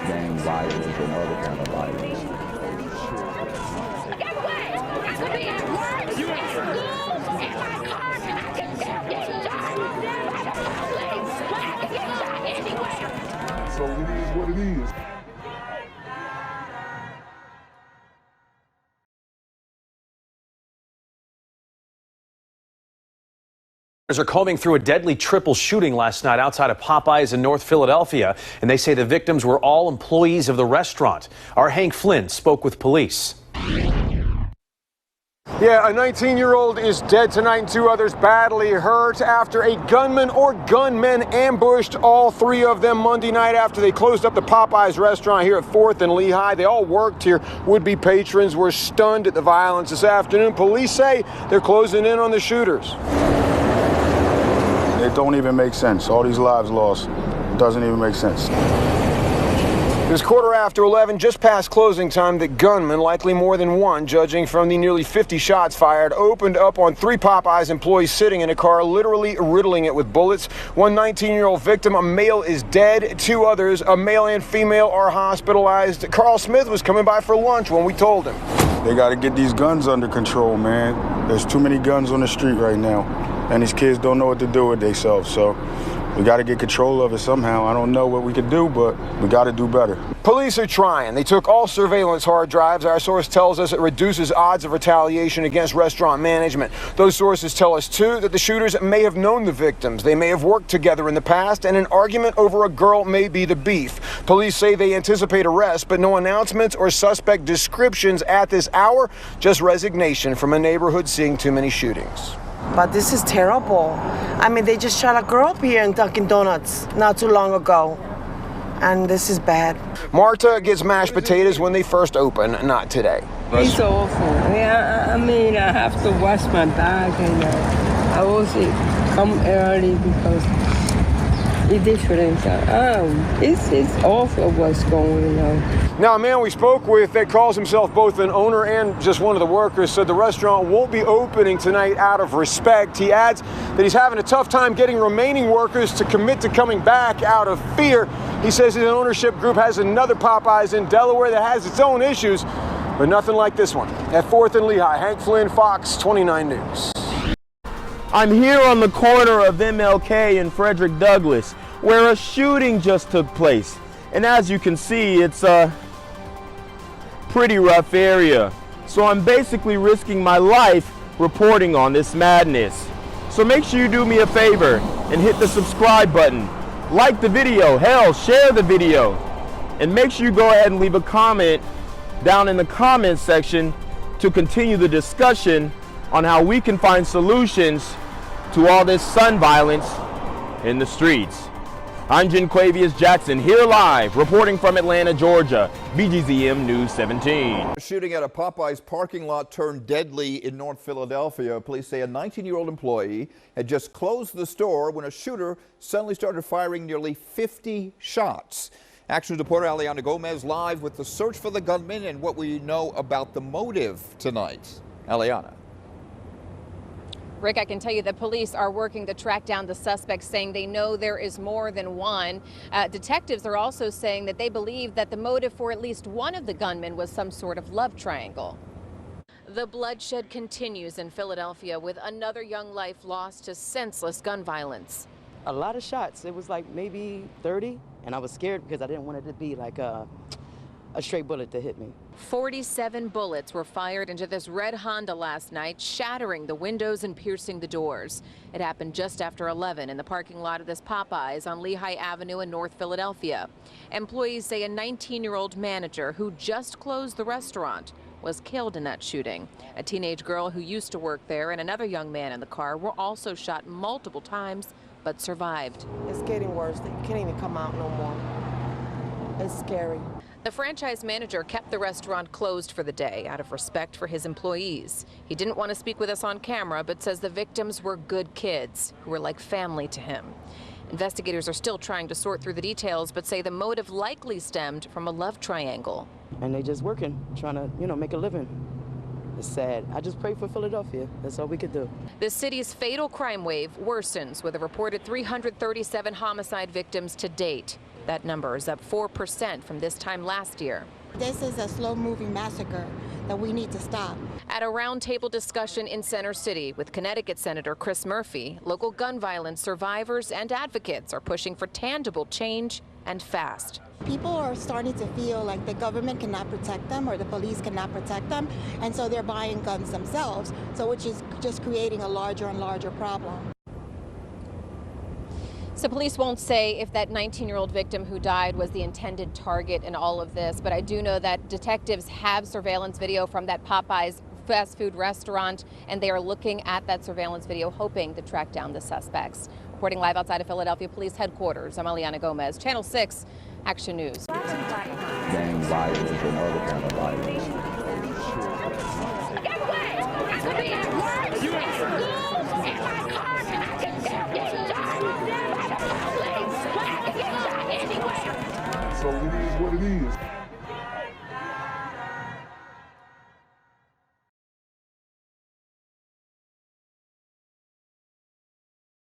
gang violence and other kind of violence. Get away! I could be at work, at school, in my car, and I can still get shot by the police. But I can get shot anywhere. So it is what it is. Are combing through a deadly triple shooting last night outside of Popeyes in North Philadelphia, and they say the victims were all employees of the restaurant. Our Hank Flynn spoke with police. Yeah, a 19-year-old is dead tonight and 2 others badly hurt after a gunman or gunmen ambushed all 3 of them Monday night after they closed up the Popeyes restaurant here at 4th and Lehigh. They all worked here. Would-be patrons were stunned at the violence this afternoon. Police say they're closing in on the shooters. It don't even make sense. All these lives lost. It doesn't even make sense. It was 11:15, just past closing time, that gunmen, likely more than one, judging from the nearly 50 shots fired, opened up on 3 Popeyes employees sitting in a car, literally riddling it with bullets. One 19-year-old victim, a male, is dead. 2 others, a male and female, are hospitalized. Carl Smith was coming by for lunch when we told him. They got to get these guns under control, man. There's too many guns on the street right now, and these kids don't know what to do with themselves, so we got to get control of it somehow. I don't know what we could do, but we got to do better. Police are trying. They took all surveillance hard drives. Our source tells us it reduces odds of retaliation against restaurant management. Those sources tell us, too, that the shooters may have known the victims. They may have worked together in the past, and an argument over a girl may be the beef. Police say they anticipate arrests, but no announcements or suspect descriptions at this hour. Just resignation from a neighborhood seeing too many shootings. But this is terrible. I mean, they just shot a girl up here in Dunkin' Donuts not too long ago. And this is bad. Marta gets mashed potatoes when they first open, not today. It's awful. Yeah, I mean, I have to wash my bag, and I also come early because it's different. It's awful what's going on. Now, a man we spoke with that calls himself both an owner and just one of the workers said the restaurant won't be opening tonight out of respect. He adds that he's having a tough time getting remaining workers to commit to coming back out of fear. He says his ownership group has another Popeyes in Delaware that has its own issues, but nothing like this one. At 4th and Lehigh, Hank Flynn, Fox 29 News. I'm here on the corner of MLK and Frederick Douglass, where a shooting just took place. And as you can see, it's a pretty rough area. So I'm basically risking my life reporting on this madness. So make sure you do me a favor and hit the subscribe button. Like the video, hell, share the video. And make sure you go ahead and leave a comment down in the comments section to continue the discussion on how we can find solutions to all this son violence in the streets. I'm Jenquavius Jackson, here live, reporting from Atlanta, Georgia, BGZM News 17. Shooting at a Popeyes parking lot turned deadly in North Philadelphia. Police say a 19-year-old employee had just closed the store when a shooter suddenly started firing nearly 50 shots. Action reporter Aliana Gomez live with the search for the gunman and what we know about the motive tonight. Aliana. Rick, I can tell you that police are working to track down the suspects, saying they know there is more than one. Detectives are also saying that they believe that the motive for at least one of the gunmen was some sort of love triangle. The bloodshed continues in Philadelphia with another young life lost to senseless gun violence. A lot of shots. It was like maybe 30, and I was scared because I didn't want it to be like a straight bullet to hit me. 47 bullets were fired into this red Honda last night, shattering the windows and piercing the doors. It happened just after 11 in the parking lot of this Popeyes on Lehigh Avenue in North Philadelphia. Employees say a 19-year-old manager who just closed the restaurant was killed in that shooting. A teenage girl who used to work there and another young man in the car were also shot multiple times but survived. It's getting worse. You can't even come out no more. It's scary. The franchise manager kept the restaurant closed for the day out of respect for his employees. He didn't want to speak with us on camera, but says the victims were good kids who were like family to him. Investigators are still trying to sort through the details, but say the motive likely stemmed from a love triangle. And they just working, trying to, make a living. It's sad. I just pray for Philadelphia. That's all we could do. The city's fatal crime wave worsens with a reported 337 homicide victims to date. That number is up 4% from this time last year. This is a slow-moving massacre that we need to stop. At a roundtable discussion in Center City with Connecticut Senator Chris Murphy, local gun violence survivors and advocates are pushing for tangible change and fast. People are starting to feel like the government cannot protect them or the police cannot protect them, and so they're buying guns themselves, so which is just creating a larger and larger problem. So police won't say if that 19-year-old victim who died was the intended target in all of this, but I do know that detectives have surveillance video from that Popeyes fast food restaurant, and they are looking at that surveillance video, hoping to track down the suspects. Reporting live outside of Philadelphia Police Headquarters, I'm Eliana Gomez, Channel 6 Action News. Gang violence and other kind of violence. Get away! I could be at work, at school, in my car, and I can still get shot by the police. I can get shot anywhere. So it is what it is.